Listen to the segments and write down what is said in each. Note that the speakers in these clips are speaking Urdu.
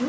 2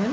1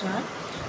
4,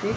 5,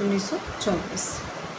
1924।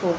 4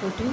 14,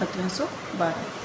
1712।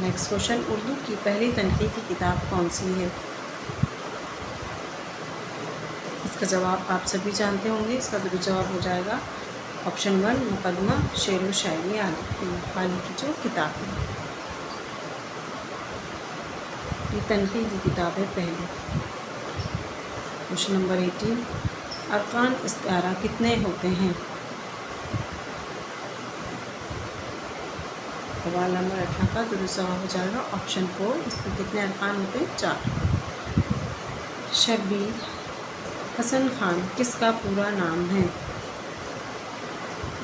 نیکسٹ کوشچن، اردو کی پہلی تنقیدی کتاب کون سی ہے؟ اس کا جواب آپ سبھی جانتے ہوں گے. اس کا درست جواب ہو جائے گا آپشن 1 مقدمہ شعر و شاعری غالب کی جو کتاب ہے. یہ تنقیدی کتاب ہے پہلی. کوشچن نمبر 18، ارکان استعارہ کتنے ہوتے ہیں؟ سوال نمبر 18 کا درست جواب ہو جائے گا آپشن 4. اس میں کتنے ارکان ہوتے ہیں؟ 4. شبیر حسن خان کس کا پورا نام ہے؟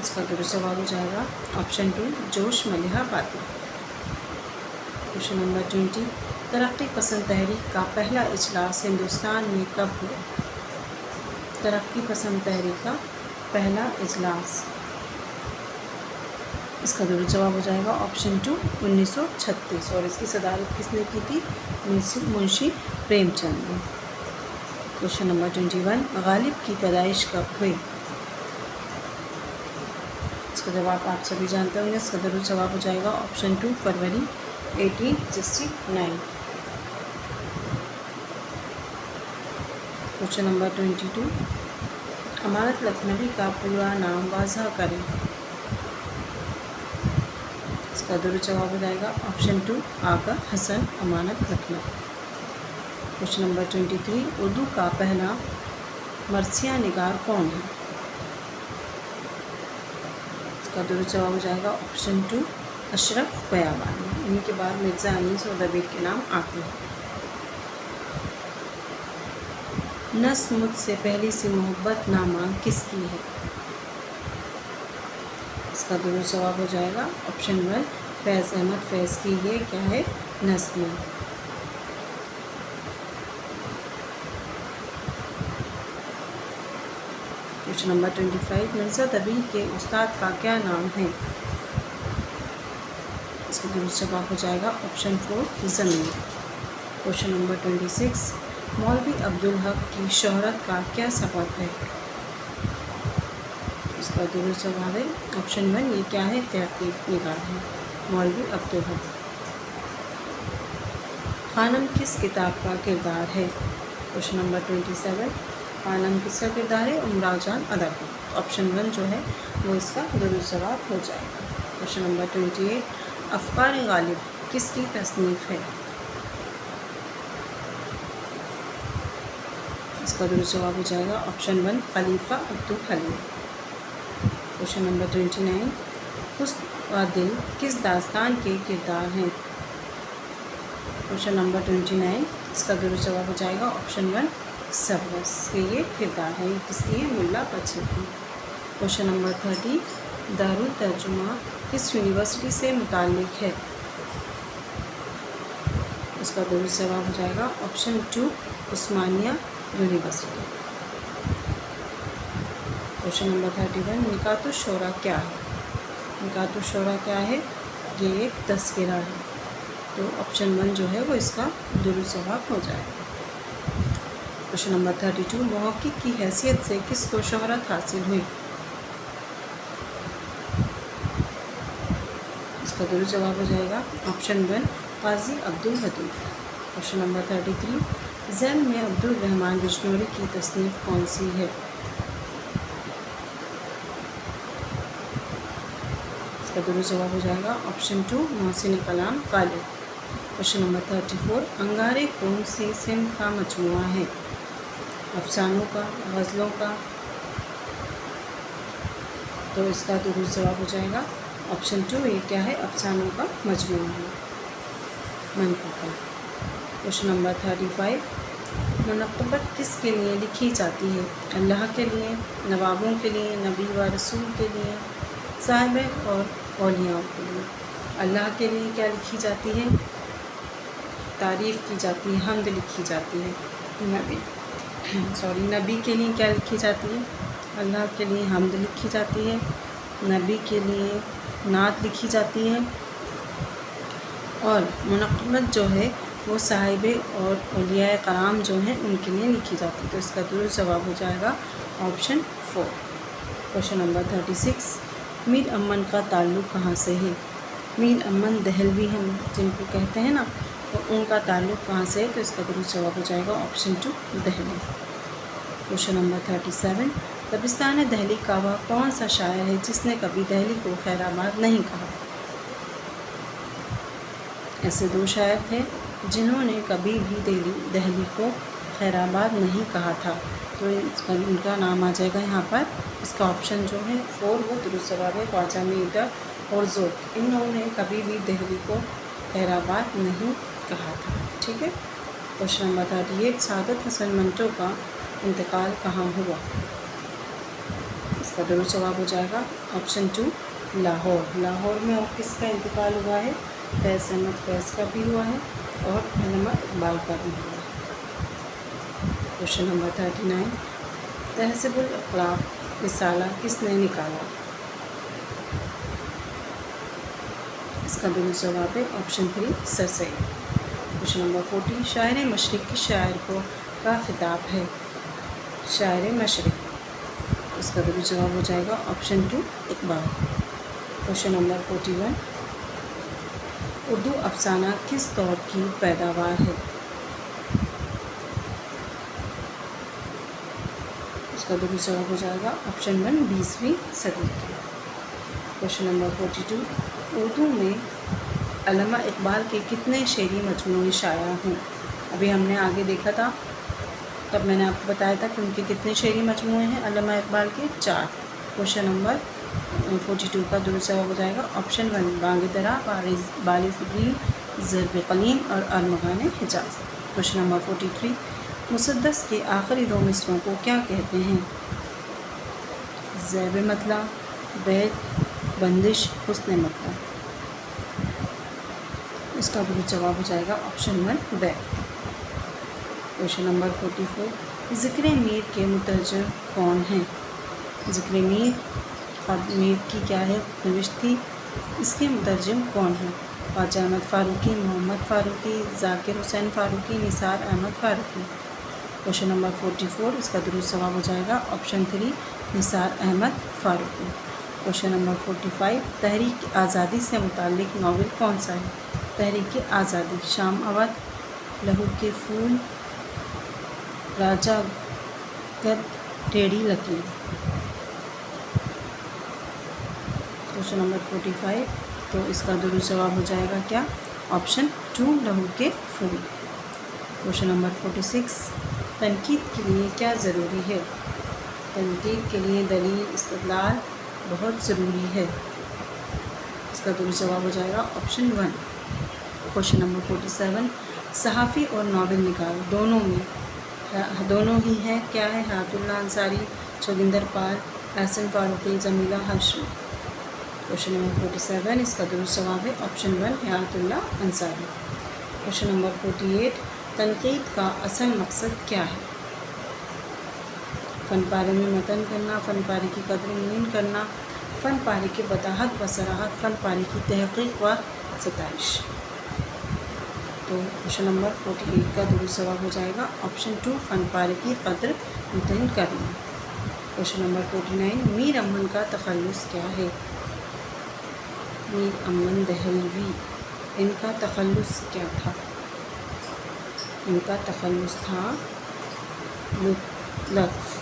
اس کا درست جواب ہو جائے گا آپشن 2 جوش ملیحہ باتی. کوشچن نمبر 20، ترقی پسند تحریک کا پہلا اجلاس ہندوستان میں کب ہوا؟ ترقی پسند تحریک کا پہلا اجلاس، اس کا درست جواب ہو جائے گا آپشن 2 1936. اور اس کی صدارت کس نے کی تھی؟ منشی پریم چند نے. کوشچن نمبر 21، غالب کی پیدائش کب ہوئی؟ اس کا جواب آپ سبھی جانتے ہوں گے. اس کا درست جواب ہو جائے گا آپشن 2 فروری 1869. کوشچن نمبر 22، امانت لکھنوی کا پورا نام واضح کریں. اس کا درست جواب ہو جائے گا آپشن 2 آغا حسن امانت لکھنوی. کوشچن نمبر 23، اردو کا پہلا مرثیہ نگار کون ہے؟ اس کا درست جواب ہو جائے گا آپشن 2 اشرف بیابانی. انہیں کے بعد مرزا انیس اور دبیر کے نام آتے ہیں. نس مجھ سے پہلی سی محبت نامہ کس کی ہے؟ اس کا درست جواب ہو جائے گا آپشن 1 فیض احمد فیض کی. یہ کیا ہے؟ نظم. کوشچن نمبر 25، مرزا دبیر کے استاد کا کیا نام ہے؟ اس کا درست جواب ہو جائے گا آپشن 4 زمین. کوشچن نمبر 26، مولوی عبدالحق کی شہرت کا کیا سبب ہے؟ اس کا درست جواب ہے آپشن 1 یہ کیا ہے؟ تحقیق نگار ہے مولوی عبدالحق. خانم کس کتاب کا کردار ہے؟ کوشچن نمبر 27، خانم کس کا کردار ہے؟ امراؤ جان ادا کا. آپشن 1 جو ہے وہ اس کا درست جواب ہو جائے گا. کوشچن نمبر 28، افکار غالب کس کی تصنیف ہے؟ اس کا درست جواب ہو جائے گا آپشن 1 خلیفہ عبدالحلیم. کوشچن نمبر 29، حسن و دل کس داستان کے کردار ہیں؟ کوشچن نمبر 29، اس کا درست جواب ہو جائے گا آپشن 1 سبرس کے یہ کردار ہے. یہ کس کی ہے؟ ملا بچن کی. کوشچن نمبر 30، دارالترجمہ کس یونیورسٹی سے متعلق ہے؟ اس کا درست جواب ہو جائے گا آپشن 2 عثمانیہ یونیورسٹی. کوشچن نمبر 31، نکات الشعراء کیا ہے؟ نکات الشعراء کیا ہے؟ یہ ایک تذکرہ ہے. تو آپشن 1 جو ہے وہ اس کا درست جواب ہو جائے گا. کوشچن نمبر 32، محقق کی حیثیت سے کس کو شہرت حاصل ہوئی؟ اس کا درست جواب ہو جائے گا آپشن 1 قاضی عبدالحدود. کوشچن نمبر 33، ذیل میں عبدالرحمن بجنوری کی تصنیف کون سی ہے؟ اس کا درست جواب ہو جائے گا آپشن 2 محسن کلام غالب. کوشچن نمبر 34، انگارے کون سی صنف کا مجموعہ ہے؟ افسانوں کا، غزلوں کا؟ تو اس کا درست جواب ہو جائے گا آپشن 2 یہ کیا ہے؟ افسانوں کا مجموعہ ہے منقبت. کوشچن نمبر 35، منقبت کس کے لیے لکھی جاتی ہے؟ اللہ کے لیے، نوابوں کے لیے، نبی و رسول کے لیے، صاحب اور اولیاء کے لیے. اللہ کے لیے کیا لکھی جاتی ہے؟ تعریف کی جاتی ہے، حمد لکھی جاتی ہے. نبی کے لیے کیا لکھی جاتی ہے؟ اللہ کے لیے حمد لکھی جاتی ہے. نبی کے لیے نعت لکھی جاتی ہے. اور منقبت جو ہے وہ صاحب اور اولیاء کرام جو ہیں ان کے لیے لکھی جاتی ہے. تو اس کا درست جواب ہو جائے گا آپشن 4. کوشچن نمبر 36، میر امن کا تعلق کہاں سے ہے؟ میر امن دہلوی ہم جن کو کہتے ہیں نا، تو ان کا تعلق کہاں سے ہے؟ تو اس کا درست جواب ہو جائے گا option 2 Delhi. Question number 37 Dabistan Delhi کا وہ کون سا شاعر ہے جس نے کبھی دہلی کو خیر آباد نہیں کہا؟ ایسے دو شاعر تھے جنہوں نے کبھی بھی دہلی کو خیر آباد نہیں کہا تھا، تو ان کا نام آ جائے گا یہاں پر۔ اس کا آپشن جو ہے 4 وہ درست جواب ہے، خواجہ میردر اور ذوق۔ انہوں نے کبھی بھی دہلی کو خیر آباد نہیں کہا تھا، ٹھیک ہے۔ کوشچن نمبر 38 سعادت حسن منٹو کا انتقال کہاں ہوا؟ اس کا درست جواب ہو جائے گا آپشن 2 لاہور۔ لاہور میں اور کس کا انتقال ہوا ہے؟ فیض احمد فیض کا بھی ہوا ہے اور علامہ اقبال کا بھی ہوا ہے۔ کوشچن نمبر 39 تہذیب الاخلاق رسالہ کس نے نکالا؟ اس کا درست جواب ہے آپشن 3 سر سید۔ کوشچن نمبر 40 شاعر مشرق کس شاعر کو کا خطاب ہے؟ شاعر مشرق، اس کا درست جواب ہو جائے گا option 2 Iqbal. Question number 41 Urdu افسانہ کس دور کی پیداوار ہے؟ اس کا درست جواب ہو جائے گا آپشن 1 20ویں صدی کی۔ کوشچن نمبر 42 اردو میں علامہ اقبال کے کتنے شعری مجموعے شائع ہیں؟ ابھی ہم نے آگے دیکھا تھا، تب میں نے آپ کو بتایا تھا کہ ان کے کتنے شعری مجموعے ہیں علامہ اقبال کے؟ 4۔ کوشچن نمبر 42 کا درست جواب ہو جائے گا آپشن 1 بانگ درا، بالغ ضرب قلیم اور ارمغان حجاز۔ کوشچن نمبر 43 مسدس کے آخری 2 مصرعوں کو کیا کہتے ہیں؟ ضیب مطلع، بیت، بندش، حسن مطلع۔ اس کا درست جواب ہو جائے گا آپشن 1 بیت۔ کوشچن نمبر 44 ذکر میر کے مترجم کون ہیں؟ ذکر میر کی کیا ہے نوشت تھی، اس کے مترجم کون ہیں؟ خواجہ احمد فاروقی، محمد فاروقی، ذاکر حسین فاروقی، نثار احمد فاروقی۔ کوشچن نمبر 44 اس کا درست جواب ہو جائے گا آپشن 3 نثار احمد فاروقی۔ کوشچن نمبر 45 تحریک آزادی سے متعلق ناول کون سا ہے؟ تحریک آزادی، شام اودھ، لہو کے پھول، راجہ گدھ، ٹیڑھی لکیر۔ کوشچن نمبر 45 تو اس کا درست جواب ہو جائے گا کیا؟ آپشن 2 لہو کے پھول۔ کوشچن نمبر 46 تنقید کے لیے کیا ضروری ہے؟ تنقید کے لیے دلیل استدلال بہت ضروری ہے، اس کا درست جواب ہو جائے گا آپشن 1۔ کوشچن نمبر 47 صحافی اور ناول نگار دونوں ہی ہیں، کیا ہے؟ حیات اللہ انصاری، جوگندر پال، احسن فاروقی، جمیلہ ہاشمی۔ کوشچن نمبر 47 اس کا درست جواب ہے آپشن 1 حیات اللہ انصاری۔ کوشچن نمبر 48 تنقید کا اصل مقصد کیا ہے؟ فن پارے میں متن کرنا، فن پارے کی قدر میل کرنا، فن پارے کی وضاحت و صراحت، فن پارے کی تحقیق و ستائش۔ تو کوشچن نمبر 48 کا درست جواب ہو جائے گا آپشن 2 فن پارے کی قدر متعین کرنا۔ کوشچن نمبر 49 میر امن کا تخلص کیا ہے؟ میر امن دہلوی، ان کا تخلص کیا تھا؟ ان کا تخلص تھا لطف۔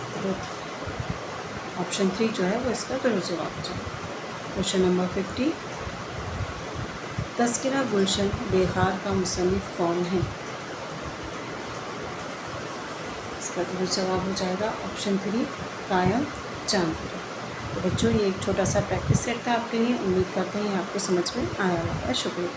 آپشن 3 جو ہے وہ اس کا درست جواب ہو جائے گا۔ کوشچن نمبر 50 تذکرہ گلشن بے خار کا مصنف کون ہے؟ اس کا درست جواب ہو جائے گا آپشن 3 قائم چاند پورہ۔ تو بچوں یہ ایک چھوٹا سا پریکٹس سیٹ تھا آپ کے لیے، امید کرتے ہیں آپ کو سمجھ میں آیا ہوگا۔ شکریہ۔